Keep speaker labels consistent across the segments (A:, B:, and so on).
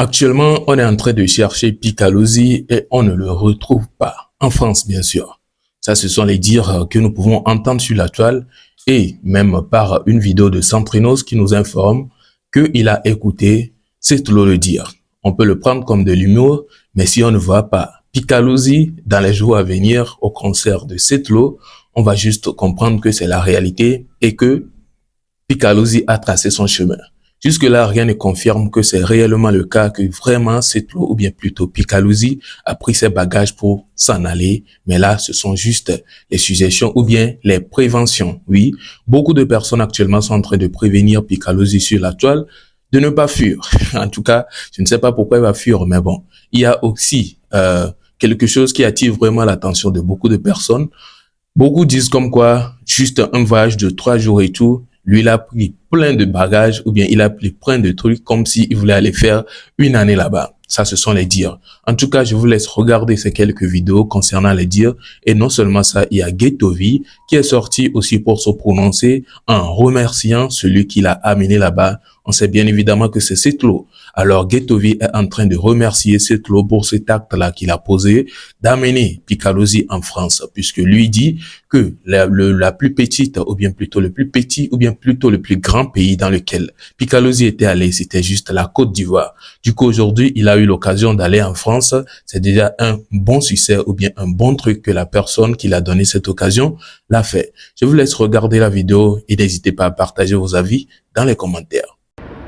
A: Actuellement, on est en train de chercher Picalosi et on ne le retrouve pas. En France, bien sûr. Ça, ce sont les dires que nous pouvons entendre sur la toile et même par une vidéo de Centrinos qui nous informe qu'il a écouté Setlo le dire. On peut le prendre comme de l'humour, mais si on ne voit pas Picalosi dans les jours à venir au concert de Setlo, on va juste comprendre que c'est la réalité et que Picalosi a tracé son chemin. Jusque-là, rien ne confirme que c'est réellement le cas, que vraiment Setlo, ou bien plutôt Picalosi, a pris ses bagages pour s'en aller. Mais là, ce sont juste les suggestions ou bien les préventions. Oui, beaucoup de personnes actuellement sont en train de prévenir Picalosi sur la toile de ne pas fuir. En tout cas, je ne sais pas pourquoi il va fuir, mais bon. Il y a aussi quelque chose qui attire vraiment l'attention de beaucoup de personnes. Beaucoup disent comme quoi, juste un voyage de 3 jours et tout, lui, il a pris plein de bagages ou bien il a pris plein de trucs comme s'il voulait aller faire une année là-bas. Ça, ce sont les dires. En tout cas, je vous laisse regarder ces quelques vidéos concernant les dires. Et non seulement ça, il y a Ghettovi qui est sorti aussi pour se prononcer en remerciant celui qui l'a amené là-bas. On sait bien évidemment que c'est Setlo. Alors, Ghettovi est en train de remercier Setlo pour cet acte-là qu'il a posé d'amener Picalosi en France, puisque lui dit que la plus petite, ou bien plutôt le plus petit, ou bien plutôt le plus grand pays dans lequel Picalosi était allé, c'était juste la Côte d'Ivoire. Du coup, aujourd'hui, il a eu l'occasion d'aller en France. C'est déjà un bon succès, ou bien un bon truc que la personne qui l'a donné cette occasion l'a fait. Je vous laisse regarder la vidéo et n'hésitez pas à partager vos avis dans les commentaires.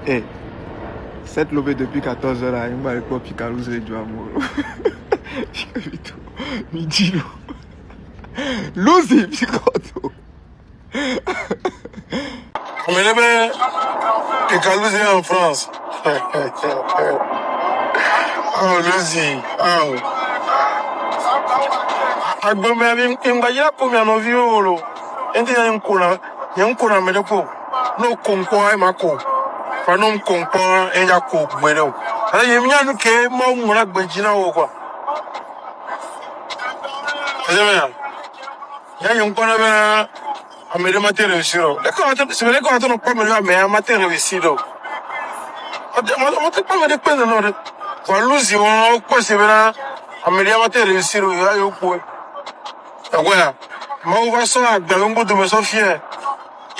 B: Hey, cette lobée depuis 14 heures là, il m'a répondu Picalosi du amour. Midi, Luzi, Picoto.
C: Mais là, Picalosi en France. Oh, Luzi. Oh. Agbombe imbagira pomia no violo. Enti ya nkuna medeko. No konko mako. Fa no konko enja ko gbere. Ala yemnya no ke mo mura gbejina wo kwa. Ezemena. Ya yonkona ba amere mate réussiro. C'est vrai qu'on attend pas mais mate réussiro. Mate pas me dépendre non. Kwa Luzi on quoi c'est vrai amere mate réussiro ya yo ko. Ouais, moi, on va ça, dans le monde de mes fier.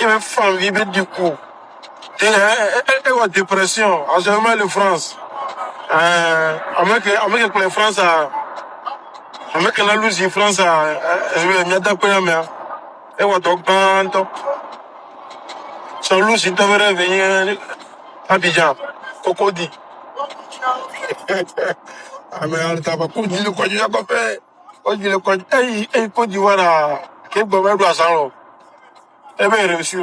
C: Il va faire vibrer du coup. Elle a dépression, en général, en France. Avec la France, avec la Louisiane, France, je vais me dire que elle va donc tant. Sans Louisiane, tu vas revenir à Abidjan, Cocody. Ah, mais on t'a pas dit le quoi, tu as compris. On dit le quoi, et Côte d'Ivoire, quel bon doit s'en eh bien, réussi.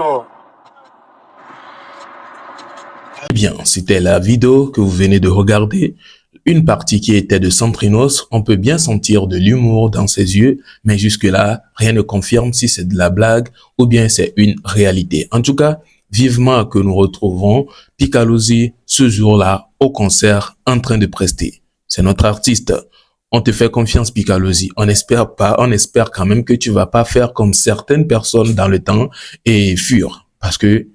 A: Eh bien, c'était la vidéo que vous venez de regarder. Une partie qui était de Centrinos, on peut bien sentir de l'humour dans ses yeux, mais jusque-là, rien ne confirme si c'est de la blague ou bien c'est une réalité. En tout cas, vivement que nous retrouvons Picalosi ce jour-là au concert en train de prester. C'est notre artiste. On te fait confiance, Picalosi. On espère quand même que tu vas pas faire comme certaines personnes dans le temps et fuir. Parce que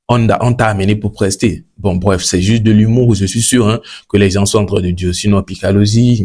A: on t'a amené pour prester. Bon, bref, c'est juste de l'humour, je suis sûr hein, que les gens sont en train de dire. Sinon, Picalosi,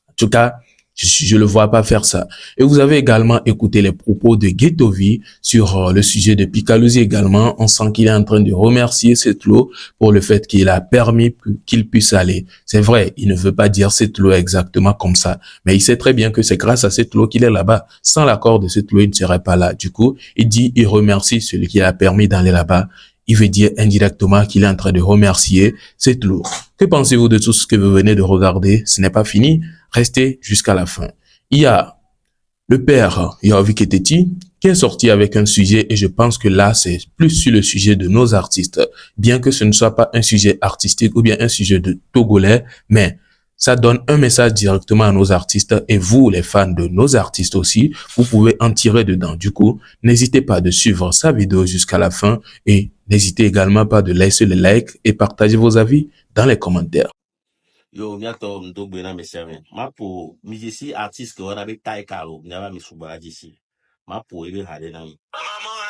A: en tout cas, je le vois pas faire ça. Et vous avez également écouté les propos de Ghettovi sur le sujet de Picalosi également. On sent qu'il est en train de remercier Setlo pour le fait qu'il a permis qu'il puisse aller. C'est vrai, il ne veut pas dire Setlo exactement comme ça, mais il sait très bien que c'est grâce à Setlo qu'il est là-bas. Sans l'accord de Setlo, il ne serait pas là. Du coup, il remercie celui qui a permis d'aller là-bas. Il veut dire indirectement qu'il est en train de remercier Setlo. Que pensez-vous de tout ce que vous venez de regarder? Ce n'est pas fini. Restez jusqu'à la fin. Il y a le père Yahweh Keteti qui est sorti avec un sujet et je pense que là, c'est plus sur le sujet de nos artistes. Bien que ce ne soit pas un sujet artistique ou bien un sujet de Togolais, mais ça donne un message directement à nos artistes et vous, les fans de nos artistes aussi, vous pouvez en tirer dedans. Du coup, n'hésitez pas de suivre sa vidéo jusqu'à la fin et n'hésitez également pas de laisser le like et partager vos avis dans les commentaires.
D: Yo, miato mdogbe na meseme. Mapo, mijisi artist ko na be tai karo, nyaba misubara jisi. Mapo ebe hade na mi.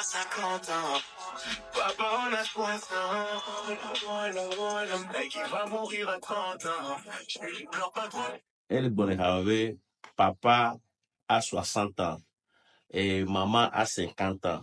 E: 50 ans. Papa, on a 60 ans. Le mec, il va mourir à 30 ans. Je pleure pas trop.
D: Elle bonne papa a 60 ans et maman a 50 ans.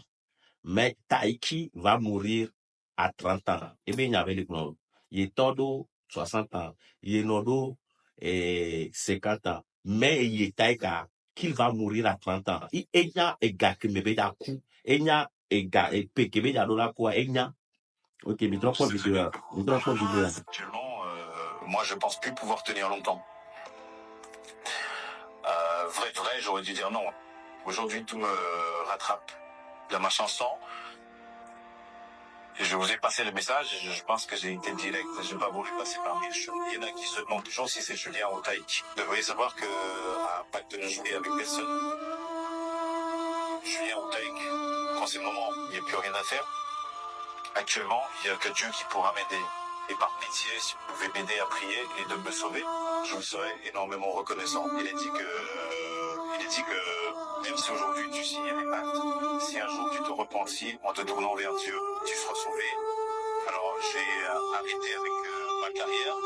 D: Mais Taiki va mourir à 30 ans. Et bien, il y avait le nom. Il est todo 60 ans. Il est nodo 50 ans. Mais il est Taika qu'il va mourir à 30 ans. Il y a un gars qui me fait un coup. Il y a un gars qui me fait un coup. Il y a. Ok, mais trois points vidéo.
F: Actuellement, moi, je pense plus pouvoir tenir longtemps. Vrai, j'aurais dû dire non. Aujourd'hui, tout me rattrape dans ma chanson. Et je vous ai passé le message, je pense que j'ai été direct, je n'ai pas voulu passer par mille choses. Il y en a qui se demandent toujours si c'est Julien ou Taïk. Vous devriez savoir que, à pas de jouer avec personne, Julien ou Taïk, quand c'est le moment, il n'y a plus rien à faire. Actuellement, il n'y a que Dieu qui pourra m'aider. Et par pitié, si vous pouvez m'aider à prier et de me sauver, je vous serai énormément reconnaissant. Il est dit que même si aujourd'hui tu signes des pactes, si un jour tu te repentis en te tournant vers Dieu, tu seras sauvé. Alors j'ai arrêté avec ma carrière,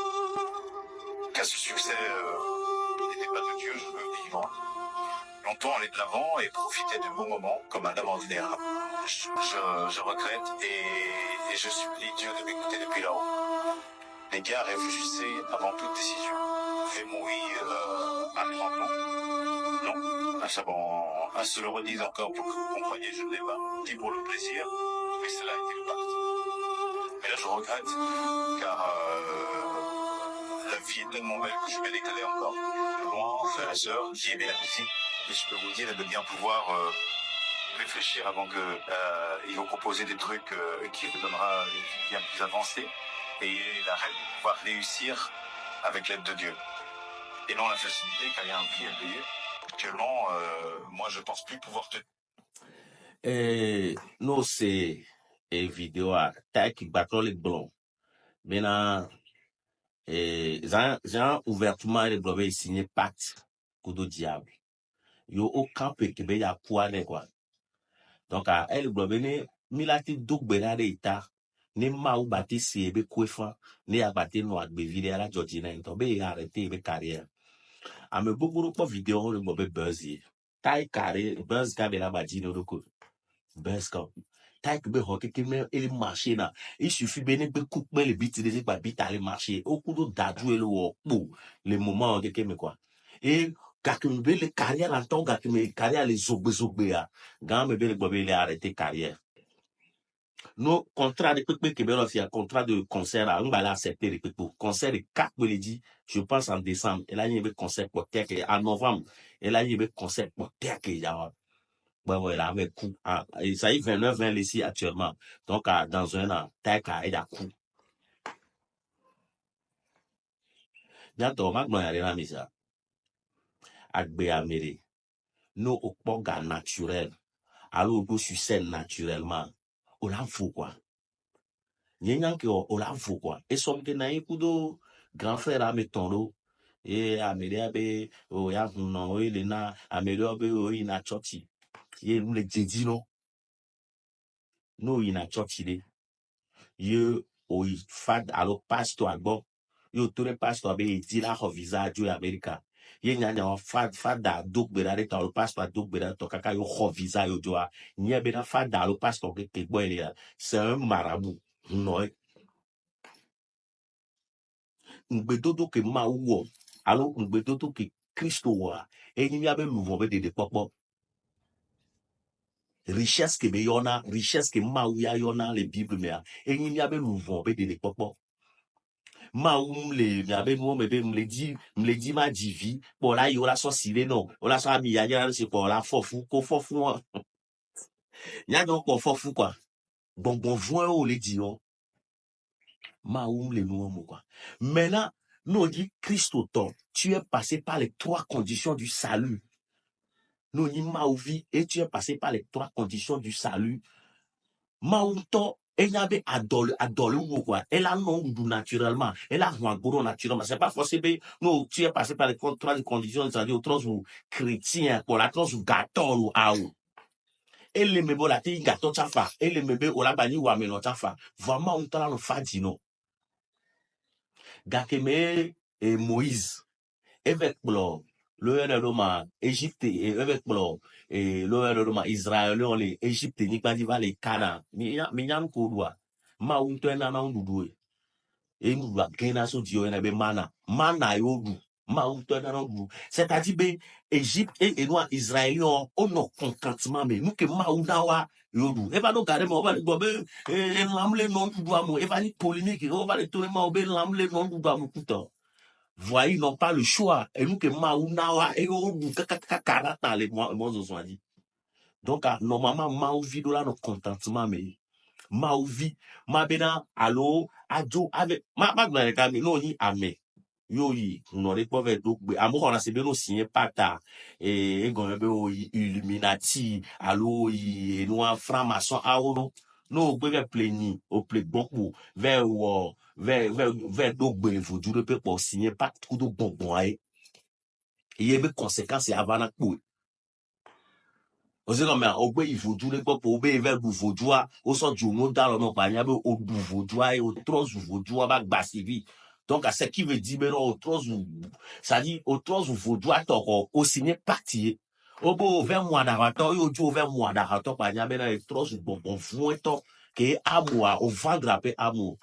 F: car ce succès n'était pas de Dieu, je veux vivre longtemps, aller de l'avant et profiter de bons moments comme un homme ordinaire. Je regrette et je supplie Dieu de m'écouter depuis là-haut. Les gars, réfléchissez avant toute décision. Fais mourir à 30 ans. Non, ça bon, se le redise encore pour que vous compreniez, je ne l'ai pas dit pour le plaisir, mais cela a été le pacte. Mais là, je regrette, car la vie est tellement belle que je vais décaler encore. Moi, frères et sœurs, qui aimez la musique, et je peux vous dire de bien pouvoir réfléchir avant que ils vont proposer des trucs qui vous donnera une vie bien plus avancée et la règle de pouvoir réussir avec l'aide de Dieu. Et non la facilité, car il y a un prix à payer. Actuellement, moi, je pense plus pouvoir te...
D: Non, c'est une vidéo à Taïk Batole Blanc. Maintenant, j'ai ouvertement le blog signé pacte Kudo Diable. Yo aucun peu que ya quoi quoi. Donc à elle blog ne milati duk benade ita ne ma ou bati si ebe kwefa ne abati no agbe video la Georgina into be arrêter be carrière. A me beaucoup de vidéo le blog buzzy. Tai carré buzz ka be la badi no ko. Buzz ka. Tai que be hockey qui me el marché na. Il suffit bene be coupe les bits des pas bit aller marcher. Au coup de dadou le wo le moment que me quoi. Et kakimbe le carrière en temps kakimbe carrière les zogbe ya gambe be le bobe le arrêter carrière no contrat de pekpe que be faire contrat de concert à on va l'accepter le pekpe concert de 4 me le dit je pense en décembre et là il y a concert pour terre en novembre et là il y a concert pour terre que ya bon voilà avec coup et ça y est 29 ici actuellement donc dans un an terre et da coup bientôt maintenant il y a la mise agbe améré no okpoga naturel alors go sur scène naturellement on la faut quoi nyenyan que on la faut quoi et somme que na ikudo grand frère a metondo et amélia be o ya no ile na amélia be o ina church ye nous le dit non no ina church de ye o fad alors pasteur agbo yo tore pasteur be dit la visa du America ye nyanya fada dok berare ta le pasteur dok berare to kaka yo visa yo joa nye be na fada le pasteur que boy c'est un marabout non ngbedodo ke ma wo alo ngbedodo ke Kristo wa enyi ya be luvo be de popo richesse ke be yona richesse ke ma ya yona le bible me enyi ya be luvo be de popo ma le ya be no me be me le di ma divi pour la yo la so sile non o la so ami ya ya c'est pour la fofu ko fofu ya donc ko fofu quoi bon voin o le di on ma le no mo quoi maintenant nous dit Christo ton tu es passé par les 3 conditions du salut. Nous dit Maouvi et tu es passé par les 3 conditions du salut. Maouton elle avait adolé ou quoi. Elle a non naturellement. Elle a un gros naturellement. C'est pas forcément non tu es passé par les 3 conditions du salut. Autres ou chrétien pour la trans ou gâteau ou aou. ele mebe la te gato chafa ele mebe ola bani wa meno chafa vraiment on tala no fadino gakeme et Moïse avec blo le Roma Égypte et avec blo et le Roma Israël on les Égypte ni pas va les Cana mi nyam ko doa ma un to na ndudu et nous va gena so dio na be mana yodu ma un to na ndudu c'est-à-dire be Égypte et nous Israéliens on no contentement mais nous que ma unawa yodu e ba no gare mo ba go be e lamle non ndudu amo e ba ni polémique o ba le to ma o be lamle non ndudu amo puto. Voyez, ils n'ont pas le choix. Et nous, que Maounawa, et on nous, kakakakara, les mots, ont dit. Donc, normalement, Maouvi, là, nos contentement, mais Maouvi, ma bena, allo, adjo, avec, ma, non, ni, amé. Yo, on n'aurait pas fait donc, amour, on a c'est bien aussi, pas ta, et, Illuminati, allo, et, nous, franc-maçon, non, nous, on peut plaigner, au plus bon, vers, vers donc vous du peut pour signer pas tout de bon il y a des conséquences avant la cour aussi comme au pays il faut du pour obéir vers vous doit au sens du monde dans le nom pas il y a au vous doit et au trop vous doit bac basivi donc à ce qui veut dire mais au trop ça dit au trop vous doit au signer parti au beau vers moi d'arato au du vers moi d'arato pas il y a ben trop bon vous étant que amour au vendre après amour.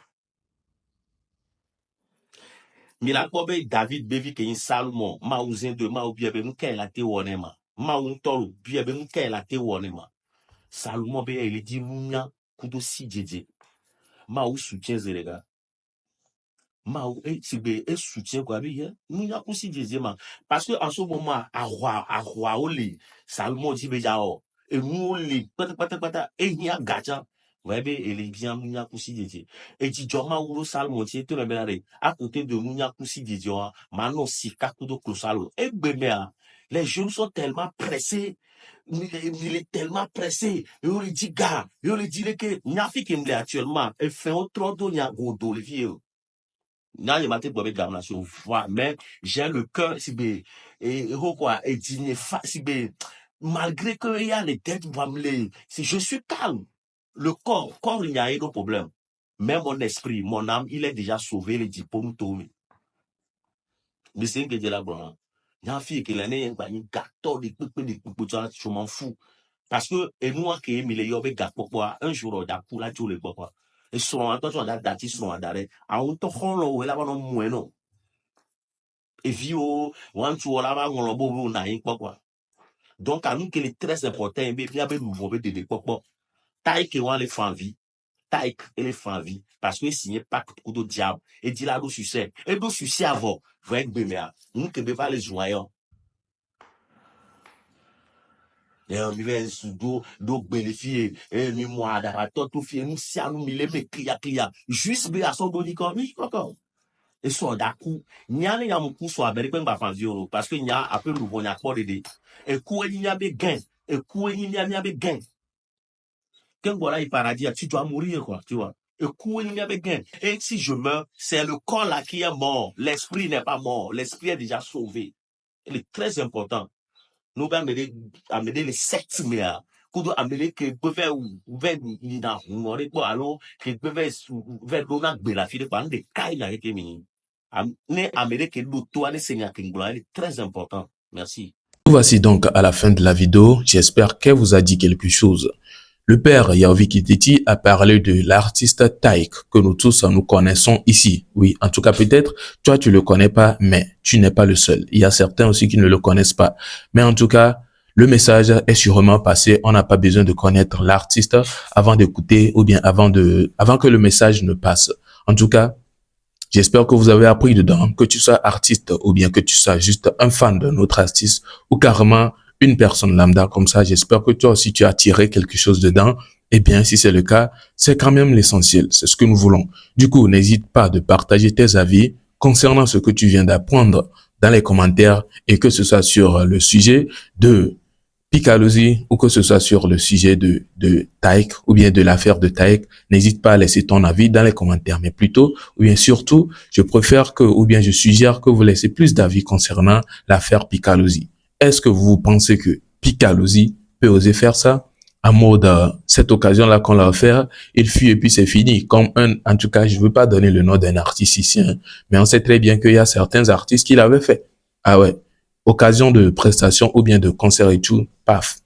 D: Mila kobe David bevi ke Salomon ma uzen de ma obiebe nke la te wonema ma un tolu biebe nke la te wonema Salomon be il dit munya kudo si jeje ma u soutien zerega ma u si be e soutien quoi be ye munya ku si jeje ma parce que en ce moment a roi oli Salomon dit be jao e mu oli pata e nya gacha webe ele bien munya kusi jeje et dit joma uro Salomon ti to rebelare à côté de munya kusi jeje mano sika kudo klosalo e bemea les jeunes sont tellement pressés il est tellement pressé et on lui dit gars et on lui dit que n'afi kimble actuellement et fait autre do nya godo le vieux n'a les maté bobe damnation mais j'ai le cœur si be et quoi et dîner si be malgré que il y a les têtes si je suis calme. Le corps, il n'y a pas de problème. Mais mon esprit, mon âme, il est déjà sauvé, les diplômes tombés. Mais c'est que de la bonne. Il y a une fille qui est née, il y a un gâteau, je m'en fous. Parce que, et moi, qui aime les yobé gâteau, un jour, on a pour la joue les bois. Et son attention, on a daté, son adaré. À un temps, on a un moins non. Et vieux, on tu là, on a beau, on a un quoi. Donc, à nous, qu'il est très important, il y a des nouveaux de l'époque. Taille qui ont les fins vie. Taïk éléphant vie parce que signé pas coup de diable et dit là d'où succès et d'où succès avant vous êtes bémia nous que pas les joyaux et on vient sous do bénéficier et ni moi d'arato tout fait nous si à nous mille mais clia juste bien à son boni comme encore et soit d'accord n'y a rien mon coup soit américain pas fanzio parce que n'y a un peu nous on a pas d'aider et quoi il y a des gains et quoi il y a des gains. Quand voilà il paradis, tu dois mourir, quoi, tu vois. Et si je meurs, c'est le corps là qui est mort. L'esprit n'est pas mort. L'esprit est déjà sauvé. Il est très important. Nous allons amener les sectes, mais nous amener que peut faire ouvert alors que peut faire donner de la fille de parler de cas il a été mis. Amener que nous toi les seigneurs qui est très important. Merci.
A: Voici donc à la fin de la vidéo. J'espère qu'elle vous a dit quelque chose. Le père Yahweh Kititi a parlé de l'artiste Taïk que nous tous nous connaissons ici. Oui, en tout cas peut-être, toi tu le connais pas, mais tu n'es pas le seul. Il y a certains aussi qui ne le connaissent pas. Mais en tout cas, le message est sûrement passé. On n'a pas besoin de connaître l'artiste avant d'écouter ou bien avant que le message ne passe. En tout cas, j'espère que vous avez appris dedans, que tu sois artiste ou bien que tu sois juste un fan d'un autre artiste ou carrément une personne lambda comme ça. J'espère que toi aussi tu as tiré quelque chose dedans. Eh bien, si c'est le cas, c'est quand même l'essentiel. C'est ce que nous voulons. Du coup, n'hésite pas de partager tes avis concernant ce que tu viens d'apprendre dans les commentaires et que ce soit sur le sujet de Picalosi ou que ce soit sur le sujet de Taïk ou bien de l'affaire de Taïk. N'hésite pas à laisser ton avis dans les commentaires, mais plutôt ou bien surtout, je préfère que ou bien je suggère que vous laissez plus d'avis concernant l'affaire Picalosi. Est-ce que vous pensez que Picalosi peut oser faire ça? en mode cette occasion-là qu'on l'a offert, il fuit et puis c'est fini. Comme en tout cas, je veux pas donner le nom d'un artiste ici, hein, mais on sait très bien qu'il y a certains artistes qui l'avaient fait. Ah ouais, occasion de prestation ou bien de concert et tout, paf,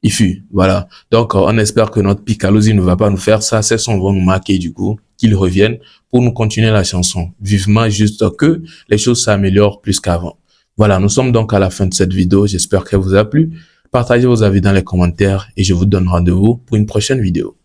A: il fuit. Voilà. Donc on espère que notre Picalosi ne va pas nous faire ça. Ces sons vont nous marquer du coup, qu'ils reviennent pour nous continuer la chanson. Vivement juste que les choses s'améliorent plus qu'avant. Voilà, nous sommes donc à la fin de cette vidéo. J'espère qu'elle vous a plu. Partagez vos avis dans les commentaires et je vous donne rendez-vous pour une prochaine vidéo.